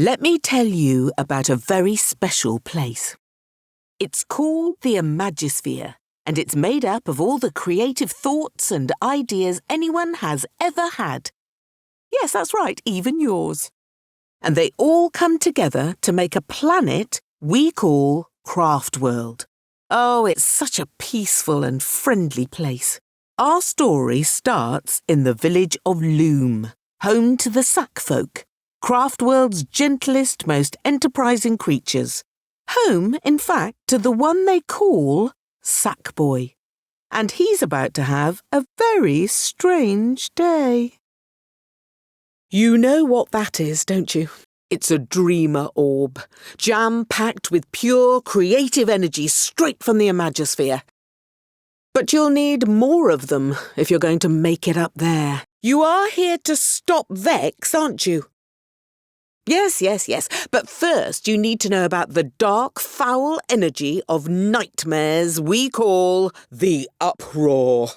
Let me tell you about a very special place. It's called the Imagisphere, and it's made up of all the creative thoughts and ideas anyone has ever had. Yes, that's right, even yours. And they all come together to make a planet we call Craftworld. Oh, it's such a peaceful and friendly place. Our story starts in the village of Loom, home to the Sack folk, Craftworld's gentlest, most enterprising creatures. Home, in fact, to the one they call Sackboy. And he's about to have a very strange day. You know what that is, don't you? It's a dreamer orb, jam-packed with pure creative energy straight from the Imagisphere. But you'll need more of them if you're going to make it up there. You are here to stop Vex, aren't you? Yes. But first you need to know about the dark, foul energy of nightmares we call the Uproar.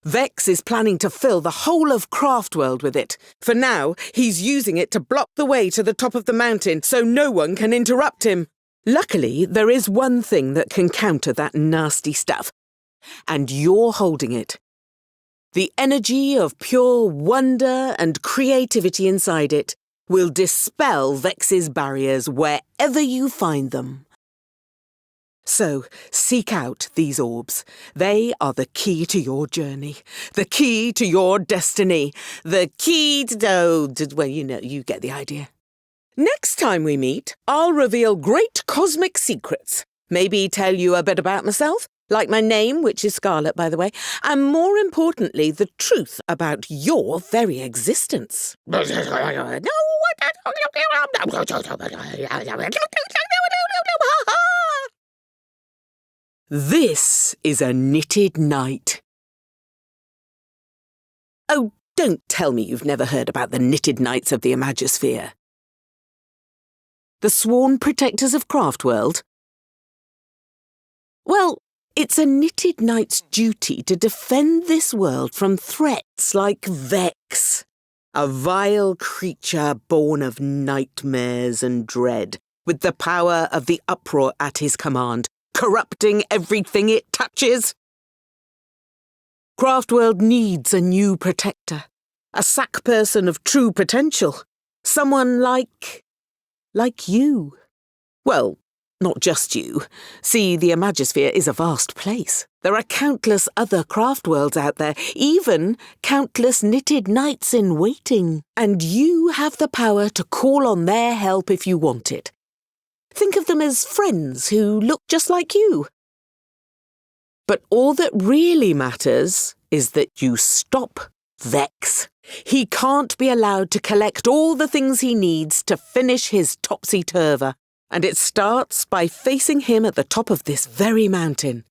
Vex is planning to fill the whole of Craftworld with it. For now, he's using it to block the way to the top of the mountain so no one can interrupt him. Luckily, there is one thing that can counter that nasty stuff. And you're holding it. The energy of pure wonder and creativity inside it will dispel Vex's barriers wherever you find them. So, seek out these orbs. They are the key to your journey, the key to your destiny, the key to... well, you get the idea. Next time we meet, I'll reveal great cosmic secrets. Maybe tell you a bit about myself, like my name, which is Scarlet, by the way, and more importantly, the truth about your very existence. This is a knitted night. Oh, don't tell me you've never heard about the knitted knights of the Imagisphere. The sworn protectors of Craftworld? Well, it's a knitted knight's duty to defend this world from threats like Vex, a vile creature born of nightmares and dread, with the power of the Uproar at his command, corrupting everything it touches. Craftworld needs a new protector, a sack person of true potential, someone like you. Well, not just you. See, the Imagisphere is a vast place. There are countless other Craftworlds out there, even countless knitted knights in waiting. And you have the power to call on their help if you want it. Think of them as friends who look just like you. But all that really matters is that you stop Vex. He can't be allowed to collect all the things he needs to finish his topsy-turver. And it starts by facing him at the top of this very mountain.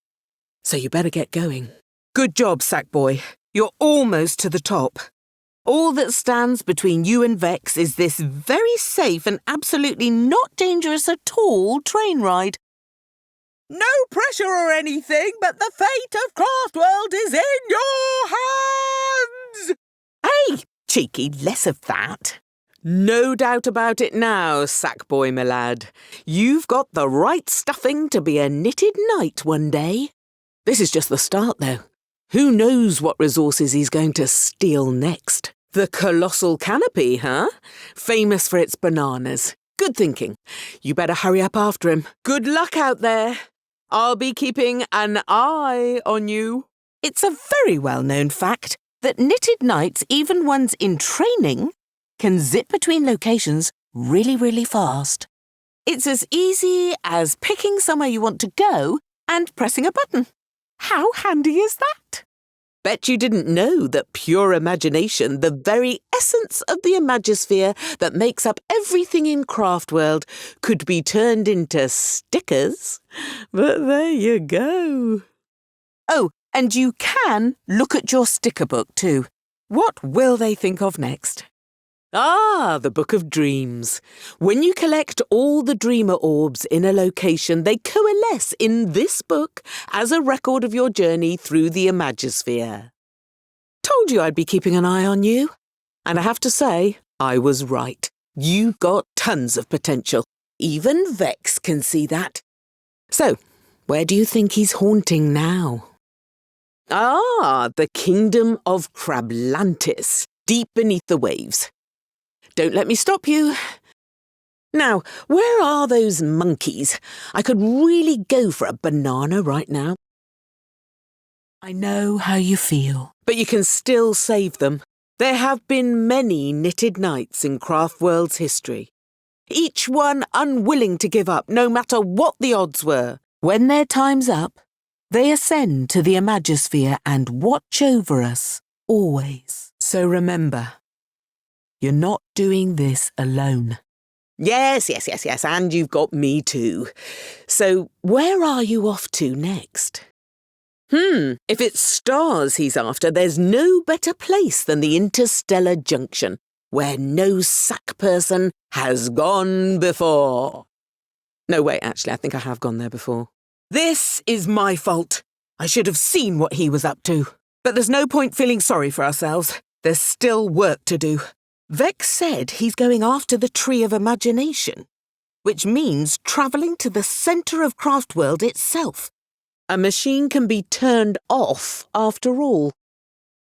So you better get going. Good job, Sackboy. You're almost to the top. All that stands between you and Vex is this very safe and absolutely not dangerous at all train ride. No pressure or anything, but the fate of Craftworld is in your hands! Hey, cheeky, less of that. No doubt about it now, Sackboy, my lad. You've got the right stuffing to be a knitted knight one day. This is just the start, though. Who knows what resources he's going to steal next? The Colossal Canopy, huh? Famous for its bananas. Good thinking. You better hurry up after him. Good luck out there. I'll be keeping an eye on you. It's a very well-known fact that knitted knights, even ones in training, can zip between locations really, really fast. It's as easy as picking somewhere you want to go and pressing a button. How handy is that? Bet you didn't know that pure imagination, the very essence of the Imagisphere that makes up everything in Craftworld, could be turned into stickers. But there you go. Oh, and you can look at your sticker book too. What will they think of next? Ah, the Book of Dreams. When you collect all the dreamer orbs in a location, they coalesce in this book as a record of your journey through the Imagisphere. Told you I'd be keeping an eye on you. And I have to say, I was right. You got tons of potential. Even Vex can see that. So, where do you think he's haunting now? Ah, the kingdom of Crablantis, deep beneath the waves. Don't let me stop you. Now, where are those monkeys? I could really go for a banana right now. I know how you feel. But you can still save them. There have been many knitted nights in Craftworld's history. Each one unwilling to give up, no matter what the odds were. When their time's up, they ascend to the Imagisphere and watch over us, always. So remember, you're not doing this alone. Yes, and you've got me too. So, where are you off to next? If it's stars he's after, there's no better place than the Interstellar Junction, where no sack person has gone before. No, wait, actually, I think I have gone there before. This is my fault. I should have seen what he was up to. But there's no point feeling sorry for ourselves. There's still work to do. Vex said he's going after the Tree of Imagination, which means travelling to the Center of Craftworld itself. A machine can be turned off after all.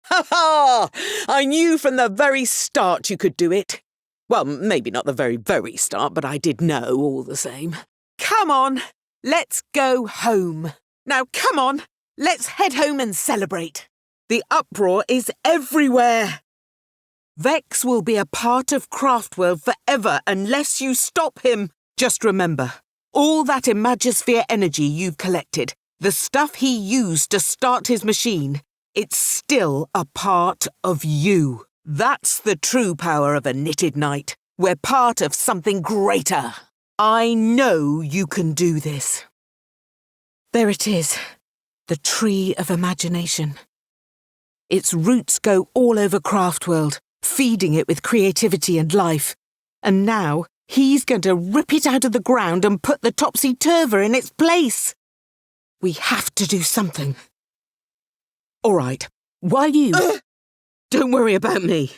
Ha ha! I knew from the very start you could do it. Well, maybe not the very, very start, but I did know all the same. Come on, let's go home. Now, come on, let's head home and celebrate. The uproar is everywhere. Vex will be a part of Craftworld forever unless you stop him. Just remember, all that Imagisphere energy you've collected, the stuff he used to start his machine, it's still a part of you. That's the true power of a knitted knight. We're part of something greater. I know you can do this. There it is, the Tree of Imagination. Its roots go all over Craftworld, feeding it with creativity and life. And now he's going to rip it out of the ground and put the topsy-turvy in its place. We have to do something. All right, while you... Don't worry about me.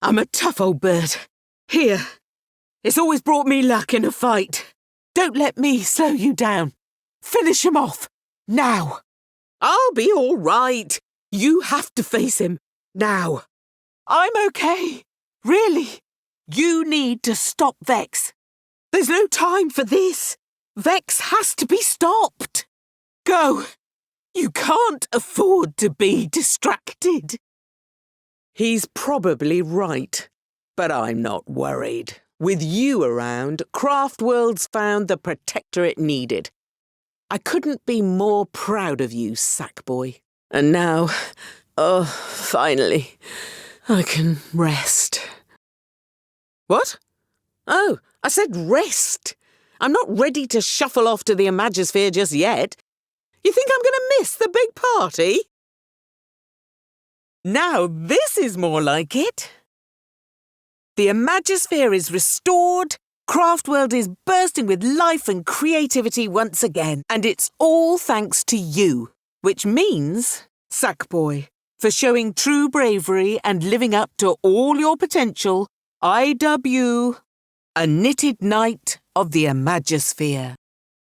I'm a tough old bird. Here, it's always brought me luck in a fight. Don't let me slow you down. Finish him off, now. I'll be all right. You have to face him, now. I'm okay. Really. You need to stop Vex. There's no time for this. Vex has to be stopped. Go. You can't afford to be distracted. He's probably right, but I'm not worried. With you around, Craftworld's found the protector it needed. I couldn't be more proud of you, Sackboy. And now, finally, I can rest. What? Oh, I said rest. I'm not ready to shuffle off to the Imagisphere just yet. You think I'm going to miss the big party? Now this is more like it. The Imagisphere is restored, Craftworld is bursting with life and creativity once again, and it's all thanks to you, which means, Sackboy, for showing true bravery and living up to all your potential, I dub you a knitted knight of the Imagisphere.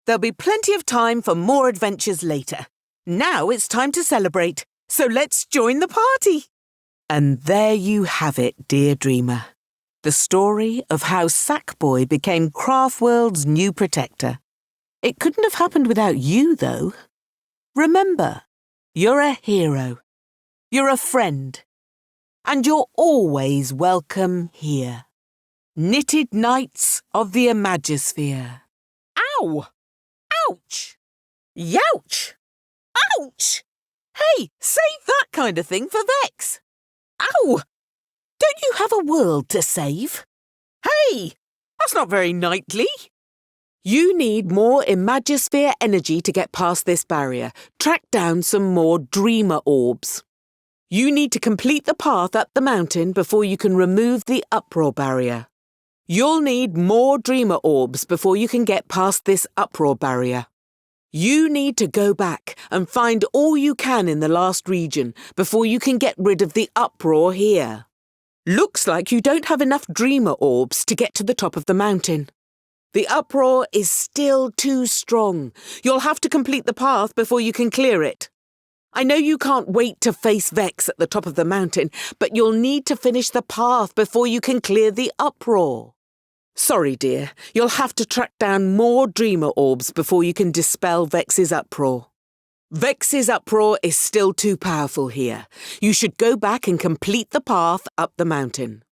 There'll be plenty of time for more adventures later. Now it's time to celebrate, so let's join the party. And there you have it, dear dreamer. The story of how Sackboy became Craftworld's new protector. It couldn't have happened without you, though. Remember, you're a hero. You're a friend. And you're always welcome here. Knitted Knights of the Imagisphere. Ow! Ouch! Youch! Ouch! Hey, save that kind of thing for Vex. Ow! Don't you have a world to save? Hey, that's not very knightly. You need more Imagisphere energy to get past this barrier. Track down some more Dreamer Orbs. You need to complete the path up the mountain before you can remove the Uproar barrier. You'll need more Dreamer Orbs before you can get past this Uproar barrier. You need to go back and find all you can in the last region before you can get rid of the Uproar here. Looks like you don't have enough dreamer orbs to get to the top of the mountain. The uproar is still too strong. You'll have to complete the path before you can clear it. I know you can't wait to face Vex at the top of the mountain, but you'll need to finish the path before you can clear the uproar. Sorry, dear, you'll have to track down more dreamer orbs before you can dispel Vex's uproar. Vex's uproar is still too powerful here. You should go back and complete the path up the mountain.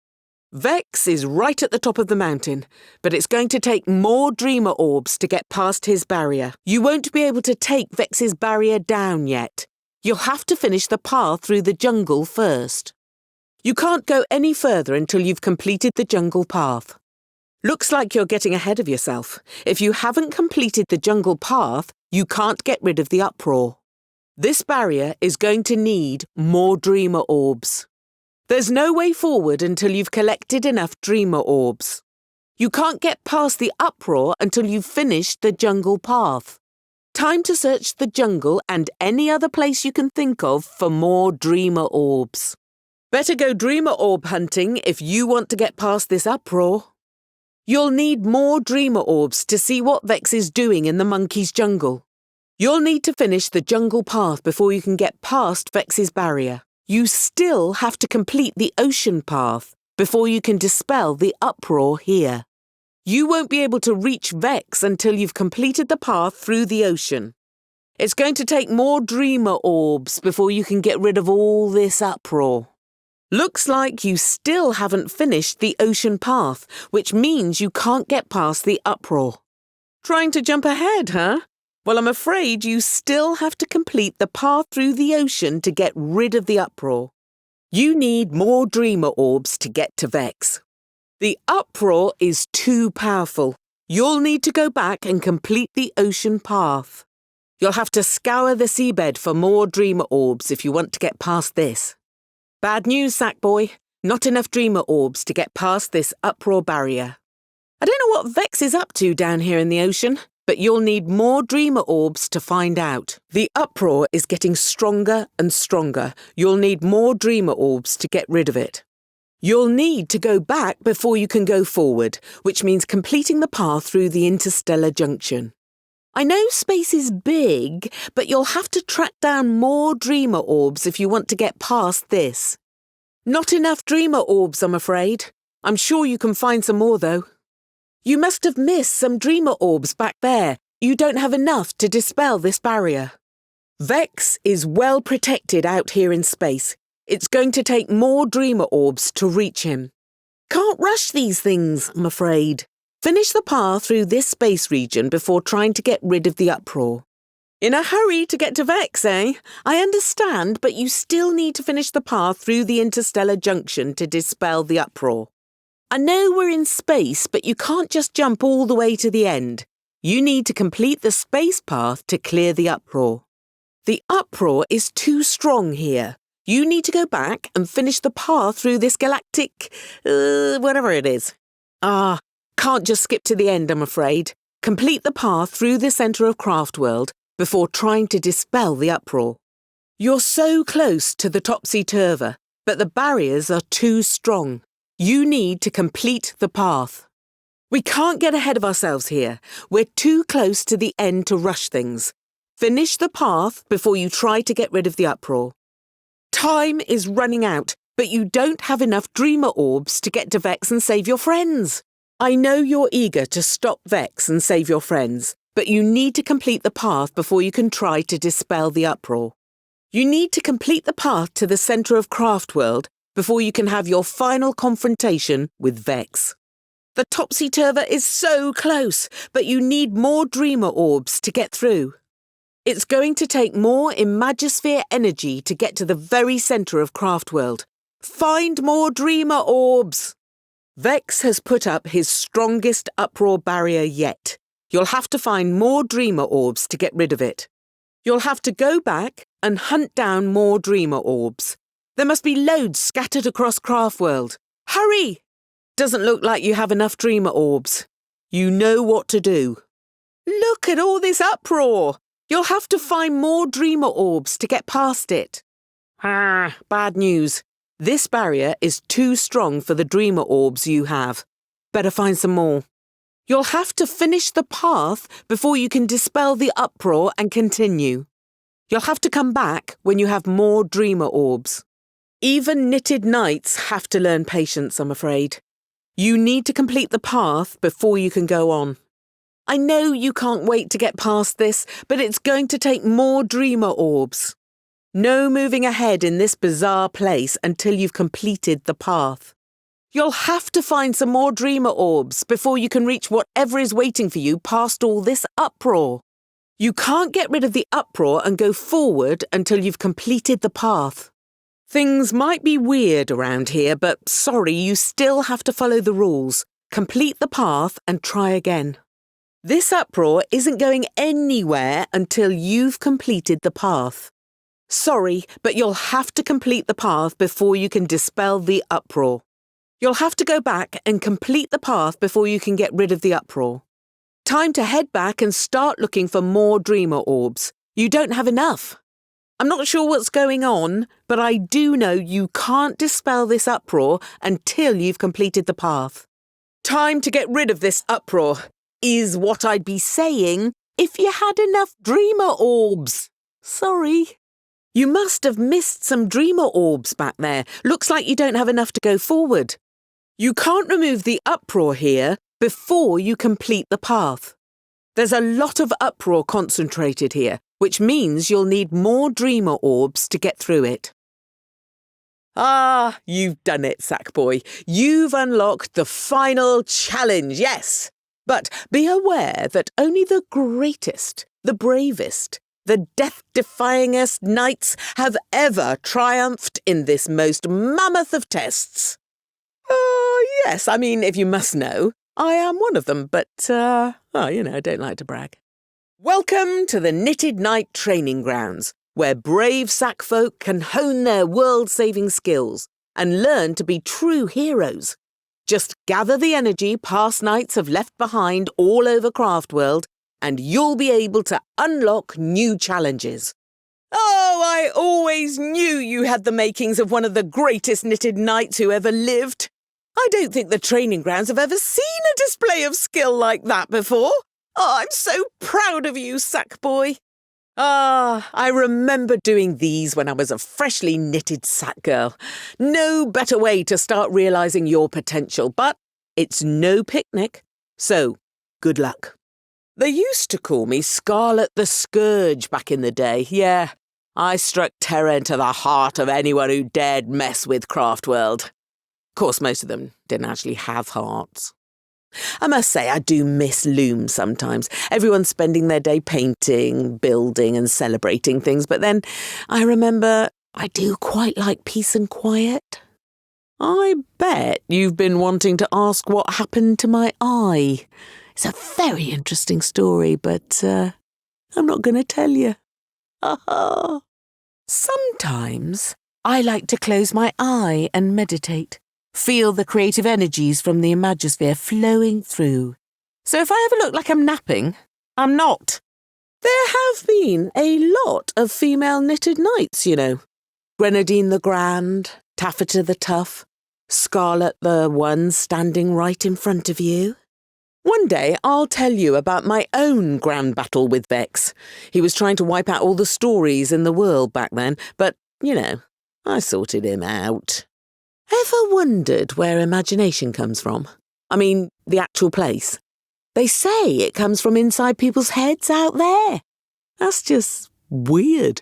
Vex is right at the top of the mountain, but it's going to take more dreamer orbs to get past his barrier. You won't be able to take Vex's barrier down yet. You'll have to finish the path through the jungle first. You can't go any further until you've completed the jungle path. Looks like you're getting ahead of yourself. If you haven't completed the jungle path, you can't get rid of the uproar. This barrier is going to need more dreamer orbs. There's no way forward until you've collected enough dreamer orbs. You can't get past the uproar until you've finished the jungle path. Time to search the jungle and any other place you can think of for more dreamer orbs. Better go dreamer orb hunting if you want to get past this uproar. You'll need more dreamer orbs to see what Vex is doing in the monkey's jungle. You'll need to finish the jungle path before you can get past Vex's barrier. You still have to complete the ocean path before you can dispel the uproar here. You won't be able to reach Vex until you've completed the path through the ocean. It's going to take more dreamer orbs before you can get rid of all this uproar. Looks like you still haven't finished the ocean path, which means you can't get past the uproar. Trying to jump ahead, huh? Well, I'm afraid you still have to complete the path through the ocean to get rid of the uproar. You need more dreamer orbs to get to Vex. The uproar is too powerful. You'll need to go back and complete the ocean path. You'll have to scour the seabed for more dreamer orbs if you want to get past this. Bad news, Sackboy. Not enough dreamer orbs to get past this uproar barrier. I don't know what Vex is up to down here in the ocean, but you'll need more dreamer orbs to find out. The uproar is getting stronger and stronger. You'll need more dreamer orbs to get rid of it. You'll need to go back before you can go forward, which means completing the path through the Interstellar Junction. I know space is big, but you'll have to track down more dreamer orbs if you want to get past this. Not enough dreamer orbs, I'm afraid. I'm sure you can find some more, though. You must have missed some dreamer orbs back there. You don't have enough to dispel this barrier. Vex is well protected out here in space. It's going to take more dreamer orbs to reach him. Can't rush these things, I'm afraid. Finish the path through this space region before trying to get rid of the uproar. In a hurry to get to Vex, eh? I understand, but you still need to finish the path through the Interstellar Junction to dispel the uproar. I know we're in space, but you can't just jump all the way to the end. You need to complete the space path to clear the uproar. The uproar is too strong here. You need to go back and finish the path through this galactic... whatever it is. Can't just skip to the end, I'm afraid. Complete the path through the Center of Craftworld before trying to dispel the uproar. You're so close to the topsy-turver, but the barriers are too strong. You need to complete the path. We can't get ahead of ourselves here. We're too close to the end to rush things. Finish the path before you try to get rid of the uproar. Time is running out, but you don't have enough dreamer orbs to get to Vex and save your friends. I know you're eager to stop Vex and save your friends, but you need to complete the path before you can try to dispel the uproar. You need to complete the path to the Center of Craftworld before you can have your final confrontation with Vex. The topsy-turver is so close, but you need more dreamer orbs to get through. It's going to take more Imagisphere energy to get to the very centre of Craftworld. Find more dreamer orbs! Vex has put up his strongest uproar barrier yet. You'll have to find more dreamer orbs to get rid of it. You'll have to go back and hunt down more dreamer orbs. There must be loads scattered across Craftworld. Hurry! Doesn't look like you have enough dreamer orbs. You know what to do. Look at all this uproar! You'll have to find more dreamer orbs to get past it. Bad news. This barrier is too strong for the dreamer orbs you have. Better find some more. You'll have to finish the path before you can dispel the uproar and continue. You'll have to come back when you have more dreamer orbs. Even knitted knights have to learn patience, I'm afraid. You need to complete the path before you can go on. I know you can't wait to get past this, but it's going to take more dreamer orbs. No moving ahead in this bizarre place until you've completed the path. You'll have to find some more dreamer orbs before you can reach whatever is waiting for you past all this uproar. You can't get rid of the uproar and go forward until you've completed the path. Things might be weird around here, but sorry, you still have to follow the rules. Complete the path and try again. This uproar isn't going anywhere until you've completed the path. Sorry, but you'll have to complete the path before you can dispel the uproar. You'll have to go back and complete the path before you can get rid of the uproar. Time to head back and start looking for more dreamer orbs. You don't have enough. I'm not sure what's going on, but I do know you can't dispel this uproar until you've completed the path. Time to get rid of this uproar is what I'd be saying if you had enough dreamer orbs. Sorry. You must have missed some dreamer orbs back there. Looks like you don't have enough to go forward. You can't remove the uproar here before you complete the path. There's a lot of uproar concentrated here, which means you'll need more dreamer orbs to get through it. Ah, you've done it, Sackboy. You've unlocked the final challenge, yes. But be aware that only the greatest, the bravest, the death-defyingest knights have ever triumphed in this most mammoth of tests. Yes, I mean, if you must know, I am one of them, but, I don't like to brag. Welcome to the Knitted Knight Training Grounds, where brave sackfolk can hone their world-saving skills and learn to be true heroes. Just gather the energy past knights have left behind all over Craftworld, and you'll be able to unlock new challenges. Oh, I always knew you had the makings of one of the greatest knitted knights who ever lived. I don't think the training grounds have ever seen a display of skill like that before. Oh, I'm so proud of you, Sackboy. I remember doing these when I was a freshly knitted sack girl. No better way to start realising your potential, but it's no picnic, so good luck. They used to call me Scarlet the Scourge back in the day, yeah. I struck terror into the heart of anyone who dared mess with Craftworld. Of course, most of them didn't actually have hearts. I must say, I do miss Loom sometimes. Everyone's spending their day painting, building and celebrating things, but then I remember I do quite like peace and quiet. I bet you've been wanting to ask what happened to my eye. It's a very interesting story, but I'm not going to tell you. Sometimes I like to close my eye and meditate. Feel the creative energies from the Imagosphere flowing through. So if I ever look like I'm napping, I'm not. There have been a lot of female knitted knights, you know. Grenadine the Grand, Taffeta the Tough, Scarlet the one standing right in front of you. One day I'll tell you about my own grand battle with Vex. He was trying to wipe out all the stories in the world back then, but, I sorted him out. Ever wondered where imagination comes from? I mean, the actual place. They say it comes from inside people's heads out there. That's just weird.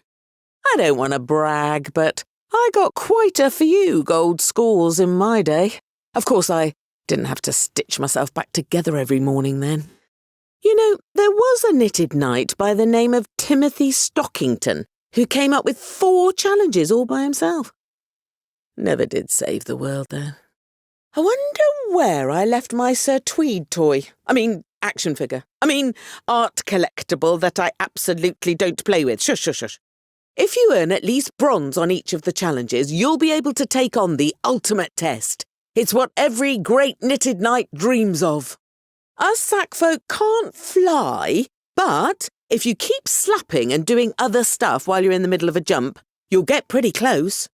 I don't want to brag, but I got quite a few gold scores in my day. Of course, I didn't have to stitch myself back together every morning then. There was a knitted knight by the name of Timothy Stockington who came up with 4 challenges all by himself. Never did save the world, though. I wonder where I left my Sir Tweed toy. Action figure. Art collectible that I absolutely don't play with. Shush, shush, shush. If you earn at least bronze on each of the challenges, you'll be able to take on the ultimate test. It's what every great knitted knight dreams of. Us sackfolk can't fly, but if you keep slapping and doing other stuff while you're in the middle of a jump, you'll get pretty close.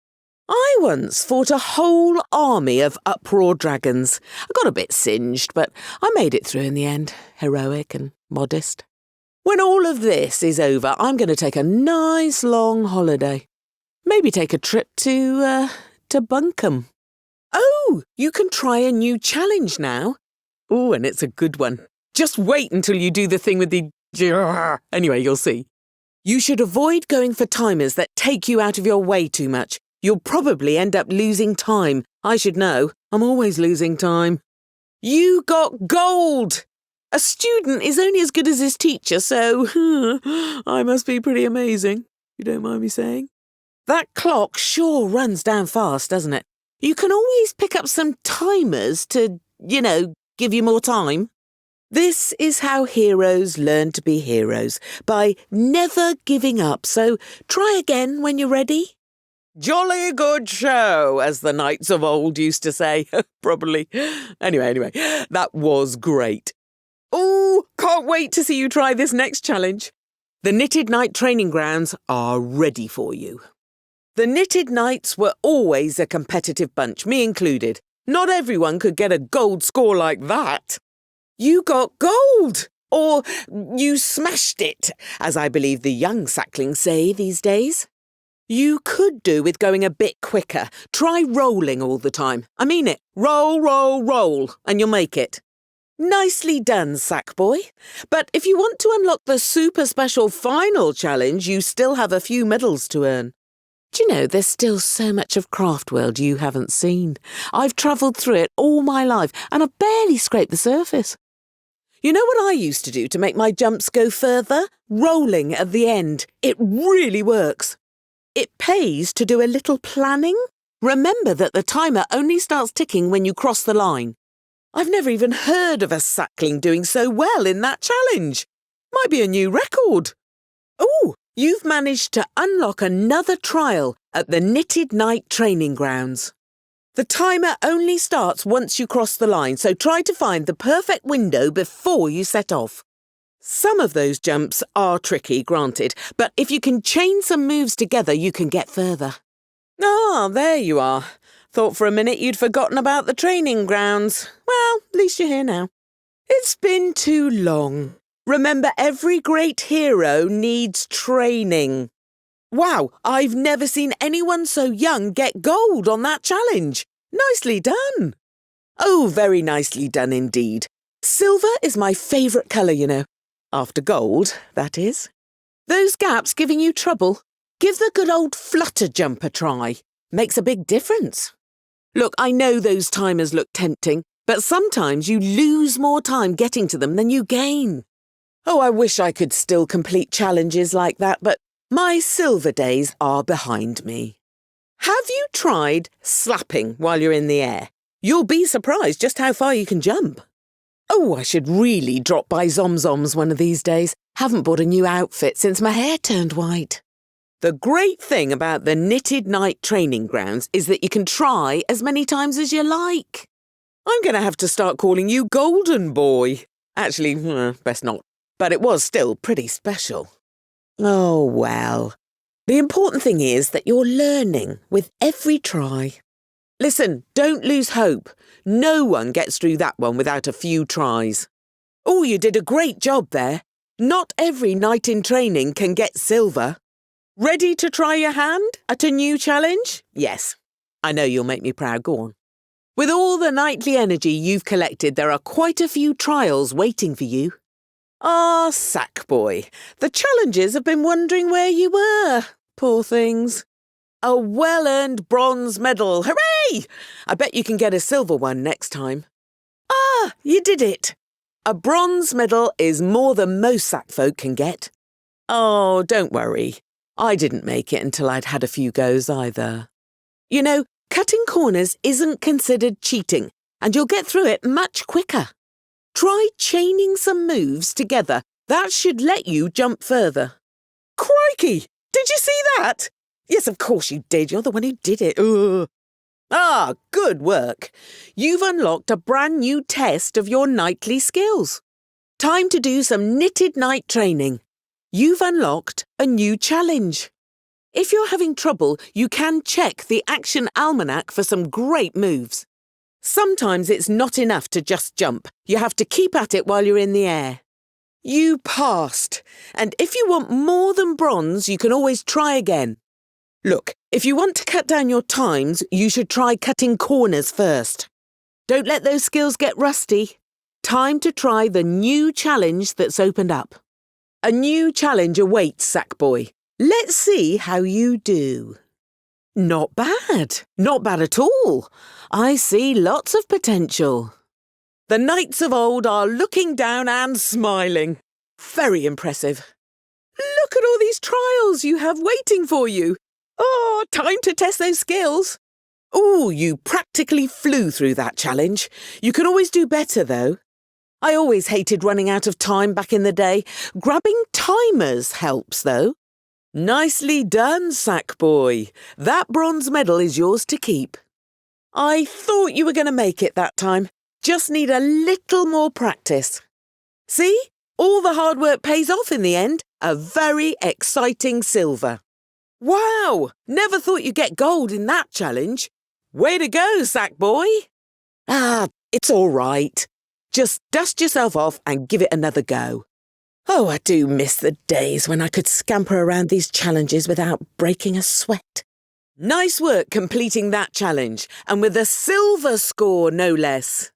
I once fought a whole army of Uproar dragons. I got a bit singed, but I made it through in the end, heroic and modest. When all of this is over, I'm going to take a nice long holiday. Maybe take a trip to Bunkum. Oh, you can try a new challenge now. Oh, and it's a good one. Just wait until you do the thing with the... Anyway, you'll see. You should avoid going for timers that take you out of your way too much. You'll probably end up losing time. I should know. I'm always losing time. You got gold! A student is only as good as his teacher, so I must be pretty amazing, you don't mind me saying. That clock sure runs down fast, doesn't it? You can always pick up some timers to, give you more time. This is how heroes learn to be heroes, by never giving up, so try again when you're ready. Jolly good show, as the knights of old used to say, probably. Anyway, that was great. Oh, can't wait to see you try this next challenge. The Knitted Knight training grounds are ready for you. The Knitted Knights were always a competitive bunch, me included. Not everyone could get a gold score like that. You got gold! Or you smashed it, as I believe the young sacklings say these days. You could do with going a bit quicker. Try rolling all the time. I mean it. Roll, roll, roll, and you'll make it. Nicely done, Sackboy. But if you want to unlock the super special final challenge, you still have a few medals to earn. Do you know, there's still so much of Craftworld you haven't seen. I've travelled through it all my life, and I've barely scraped the surface. You know what I used to do to make my jumps go further? Rolling at the end. It really works. It pays to do a little planning. Remember that the timer only starts ticking when you cross the line. I've never even heard of a sackling doing so well in that challenge. Might be a new record. Oh, you've managed to unlock another trial at the Knitted Knight training grounds. The timer only starts once you cross the line, so try to find the perfect window before you set off. Some of those jumps are tricky, granted, but if you can chain some moves together, you can get further. Ah, there you are. Thought for a minute you'd forgotten about the training grounds. Well, at least you're here now. It's been too long. Remember, every great hero needs training. Wow, I've never seen anyone so young get gold on that challenge. Nicely done. Oh, very nicely done indeed. Silver is my favourite colour, you know. After gold, that is. Those gaps giving you trouble? Give the good old flutter jump a try. Makes a big difference. Look, I know those timers look tempting, but sometimes you lose more time getting to them than you gain. Oh, I wish I could still complete challenges like that, but my silver days are behind me. Have you tried slapping while you're in the air? You'll be surprised just how far you can jump. Oh, I should really drop by Zomzoms one of these days. Haven't bought a new outfit since my hair turned white. The great thing about the Knitted Knight training grounds is that you can try as many times as you like. I'm going to have to start calling you Golden Boy. Actually, best not. But it was still pretty special. Oh, well. The important thing is that you're learning with every try. Listen, don't lose hope. No one gets through that one without a few tries. Oh, you did a great job there. Not every knight in training can get silver. Ready to try your hand at a new challenge? Yes. I know you'll make me proud. Go on. With all the knightly energy you've collected, there are quite a few trials waiting for you. Ah, Sackboy, the challenges have been wondering where you were. Poor things. A well-earned bronze medal. Hooray! I bet you can get a silver one next time. Ah, you did it. A bronze medal is more than most sack folk can get. Oh, don't worry. I didn't make it until I'd had a few goes either. You know, cutting corners isn't considered cheating, and you'll get through it much quicker. Try chaining some moves together. That should let you jump further. Crikey! Did you see that? Yes, of course you did. You're the one who did it. Ugh. Ah, good work. You've unlocked a brand new test of your knightly skills. Time to do some Knitted Knight training. You've unlocked a new challenge. if you're having trouble, you can check the Action Almanac for some great moves. Sometimes it's not enough to just jump. You have to keep at it while you're in the air. You passed, and if you want more than bronze, you can always try again. Look, if you want to cut down your times, you should try cutting corners first. Don't let those skills get rusty. Time to try the new challenge that's opened up. A new challenge awaits, Sackboy. Let's see how you do. Not bad. Not bad at all. I see lots of potential. The knights of old are looking down and smiling. Very impressive. Look at all these trials you have waiting for you. Oh, time to test those skills. Ooh, you practically flew through that challenge. You can always do better, though. I always hated running out of time back in the day. Grabbing timers helps, though. Nicely done, Sackboy. That bronze medal is yours to keep. I thought you were going to make it that time. Just need a little more practice. See? All the hard work pays off in the end. A very exciting silver. Wow! Never thought you'd get gold in that challenge. Way to go, Sackboy. It's all right. Just dust yourself off and give it another go. Oh, I do miss the days when I could scamper around these challenges without breaking a sweat. Nice work completing that challenge, and with a silver score, no less.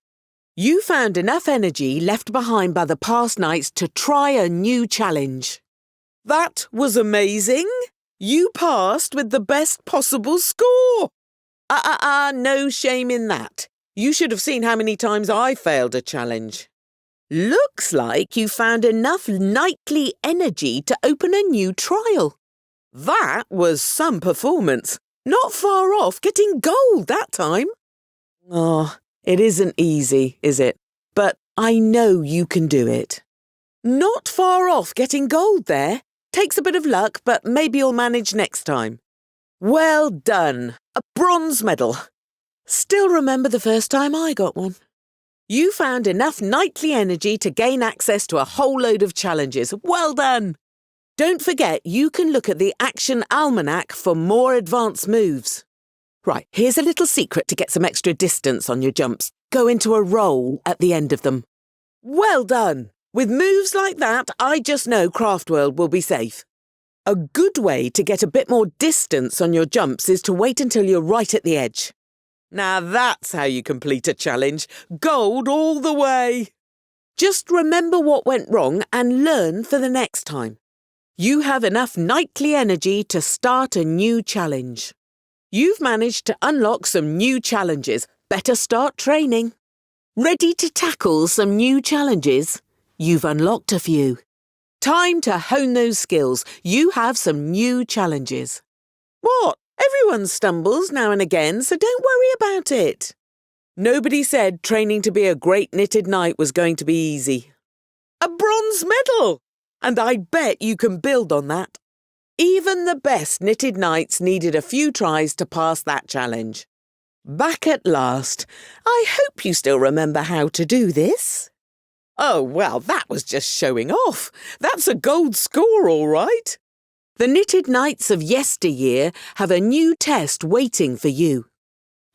You found enough energy left behind by the past nights to try a new challenge. That was amazing. You passed with the best possible score. No shame in that. You should have seen how many times I failed a challenge. Looks like you found enough knightly energy to open a new trial. That was some performance. Not far off getting gold that time. Oh, it isn't easy, is it? But I know you can do it. Not far off getting gold there. Takes a bit of luck, but maybe you'll manage next time. Well done. A bronze medal. Still remember the first time I got one. You found enough knightly energy to gain access to a whole load of challenges. Well done. Don't forget you can look at the Action Almanac for more advanced moves. Right, here's a little secret to get some extra distance on your jumps. Go into a roll at the end of them. Well done. With moves like that, I just know Craftworld will be safe. A good way to get a bit more distance on your jumps is to wait until you're right at the edge. Now that's how you complete a challenge. Gold all the way. Just remember what went wrong and learn for the next time. You have enough knightly energy to start a new challenge. You've managed to unlock some new challenges. Better start training. Ready to tackle some new challenges? You've unlocked a few. Time to hone those skills. You have some new challenges. What? Everyone stumbles now and again, so don't worry about it. Nobody said training to be a great knitted knight was going to be easy. A bronze medal! And I bet you can build on that. Even the best knitted knights needed a few tries to pass that challenge. Back at last. I hope you still remember how to do this. Oh, well, that was just showing off. That's a gold score, all right. The knitted knights of yesteryear have a new test waiting for you.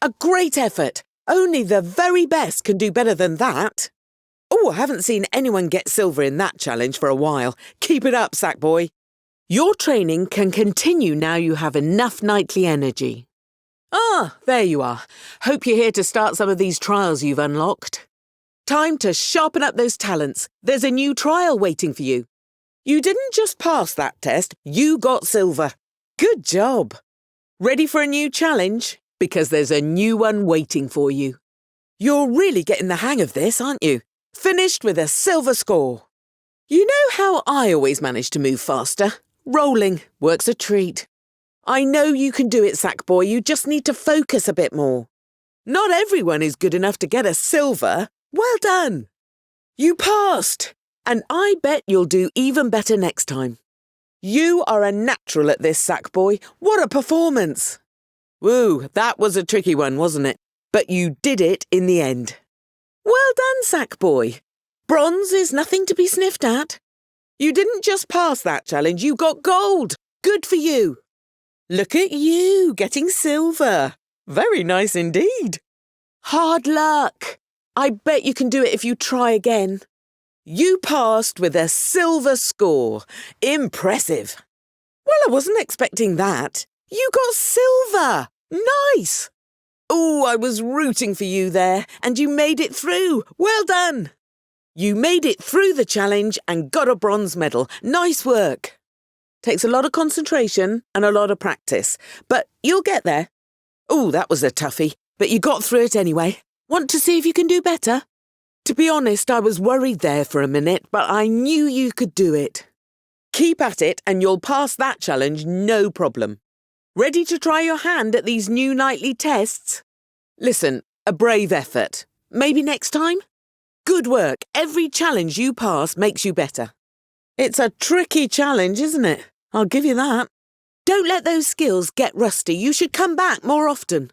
A great effort. Only the very best can do better than that. Oh, I haven't seen anyone get silver in that challenge for a while. Keep it up, Sackboy. Your training can continue now you have enough knightly energy. There you are. Hope you're here to start some of these trials you've unlocked. Time to sharpen up those talents. There's a new trial waiting for you. You didn't just pass that test, you got silver. Good job. Ready for a new challenge? Because there's a new one waiting for you. You're really getting the hang of this, aren't you? Finished with a silver score. You know how I always manage to move faster? Rolling works a treat. I know you can do it, Sackboy. You just need to focus a bit more. Not everyone is good enough to get a silver. Well done. You passed. And I bet you'll do even better next time. You are a natural at this, Sackboy. What a performance! Woo, that was a tricky one, wasn't it? But you did it in the end. Well done, Sackboy. Bronze is nothing to be sniffed at. You didn't just pass that challenge, you got gold. Good for you. Look at you, getting silver. Very nice indeed. Hard luck. I bet you can do it if you try again. You passed with a silver score. Impressive. Well, I wasn't expecting that. You got silver. Nice. Oh, I was rooting for you there, and you made it through. Well done. You made it through the challenge and got a bronze medal. Nice work. Takes a lot of concentration and a lot of practice, but you'll get there. Oh, that was a toughie, but you got through it anyway. Want to see if you can do better? To be honest, I was worried there for a minute, but I knew you could do it. Keep at it and you'll pass that challenge no problem. Ready to try your hand at these new nightly tests? Listen, a brave effort. Maybe next time? Good work. Every challenge you pass makes you better. It's a tricky challenge, isn't it? I'll give you that. Don't let those skills get rusty. You should come back more often.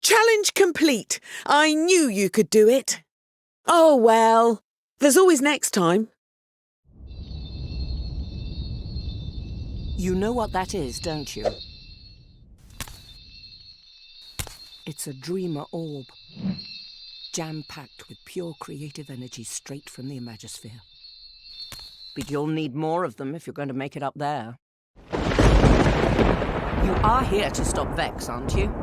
Challenge complete. I knew you could do it. Oh, well, there's always next time. You know what that is, don't you? It's a dreamer orb, jam-packed with pure creative energy straight from the Imagosphere. But you'll need more of them if you're going to make it up there. You are here to stop Vex, aren't you?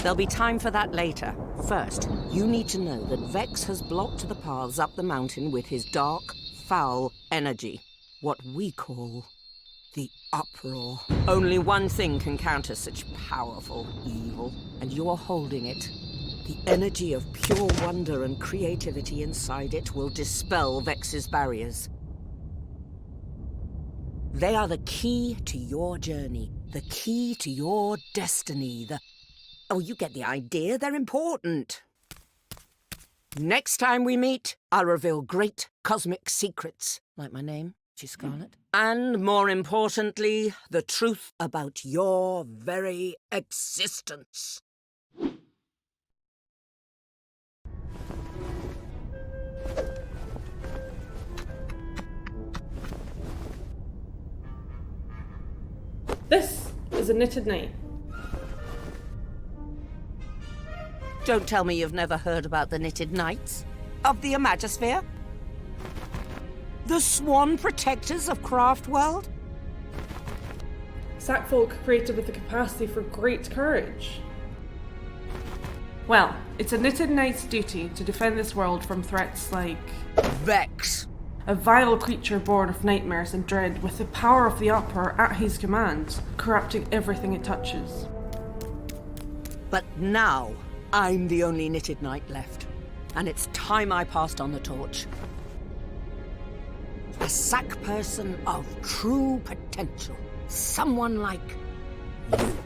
There'll be time for that later. First, you need to know that Vex has blocked the paths up the mountain with his dark, foul energy. What we call the Uproar. Only one thing can counter such powerful evil, and you're holding it. The energy of pure wonder and creativity inside it will dispel Vex's barriers. They are the key to your journey, the key to your destiny, Oh, you get the idea. They're important. Next time we meet, I'll reveal great cosmic secrets, like my name, she's Scarlet. And more importantly, the truth about your very existence. This is a knitted night. Don't tell me you've never heard about the Knitted Knights of the Imagosphere? The Swan Protectors of Craftworld? Sackfolk created with the capacity for great courage. Well, it's a knitted knight's duty to defend this world from threats like Vex. A vile creature born of nightmares and dread with the power of the Uproar at his command, corrupting everything it touches. But now, I'm the only knitted knight left, and it's time I passed on the torch. A sack person of true potential. Someone like you.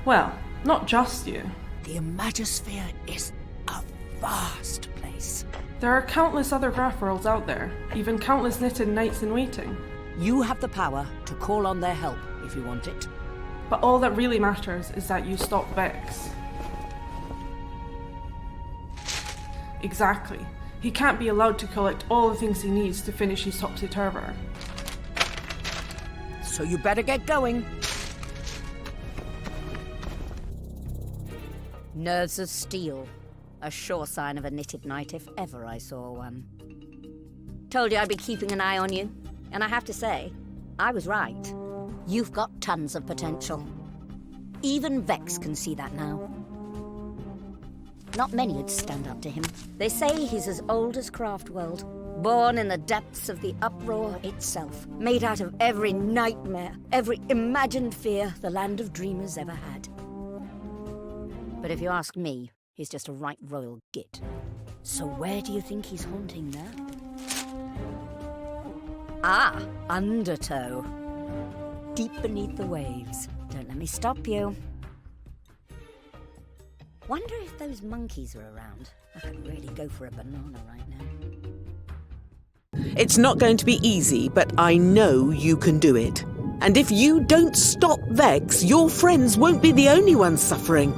Well, not just you. The Imagosphere is a vast place. There are countless other Craftworlds out there, even countless knitted knights in waiting. You have the power to call on their help if you want it. But all that really matters is that you stop Vex. Exactly. He can't be allowed to collect all the things he needs to finish his topsy-turvy. So you better get going. Nerves of steel. A sure sign of a knitted knight if ever I saw one. Told you I'd be keeping an eye on you, and I have to say, I was right. You've got tons of potential. Even Vex can see that now. Not many would stand up to him. They say he's as old as Craftworld, born in the depths of the Uproar itself, made out of every nightmare, every imagined fear the land of dreamers ever had. But if you ask me, he's just a right royal git. So where do you think he's haunting now? Ah, Undertow. Deep beneath the waves. Don't let me stop you. Wonder if those monkeys are around. I could really go for a banana right now. It's not going to be easy, but I know you can do it. And if you don't stop Vex, your friends won't be the only ones suffering.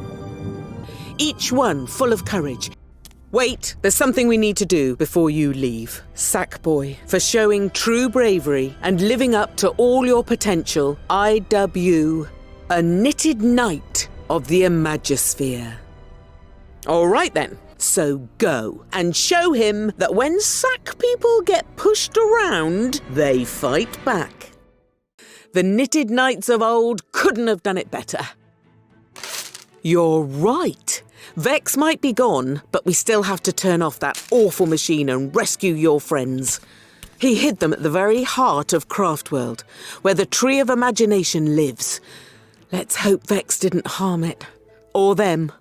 Each one full of courage. Wait, there's something we need to do before you leave. Sackboy, for showing true bravery and living up to all your potential, I dub you a knitted knight of the Imagisphere. All right then, so go and show him that when sack people get pushed around, they fight back. The knitted knights of old couldn't have done it better. You're right. Vex might be gone, but we still have to turn off that awful machine and rescue your friends. He hid them at the very heart of Craftworld, where the Tree of Imagination lives. Let's hope Vex didn't harm it. Or them.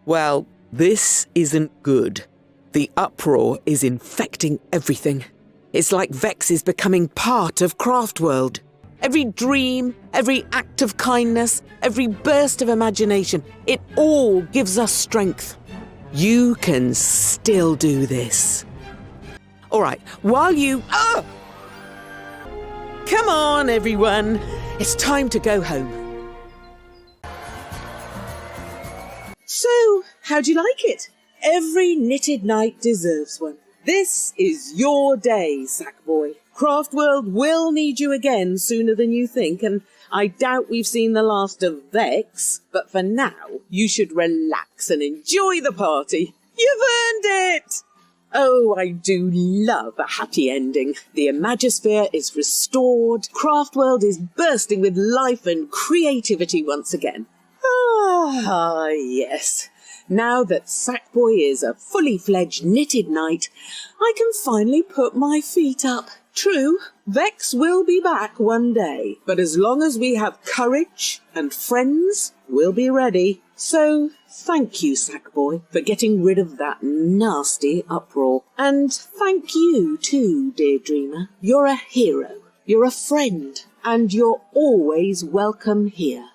Well, this isn't good. The uproar is infecting everything. It's like Vex is becoming part of Craftworld. Every dream, every act of kindness, every burst of imagination, it all gives us strength. You can still do this. All right, while you... Oh! Come on, everyone. It's time to go home. So, how'd you like it? Every knitted knight deserves one. This is your day, Sackboy. Craftworld will need you again sooner than you think, and I doubt we've seen the last of Vex, but for now, you should relax and enjoy the party. You've earned it! Oh, I do love a happy ending. The Imagisphere is restored, Craftworld is bursting with life and creativity once again. Ah, yes. Now that Sackboy is a fully fledged knitted knight, I can finally put my feet up. True, Vex will be back one day, but as long as we have courage and friends, we'll be ready. So, thank you, Sackboy, for getting rid of that nasty uproar. And thank you too, dear dreamer. You're a hero, you're a friend, and you're always welcome here.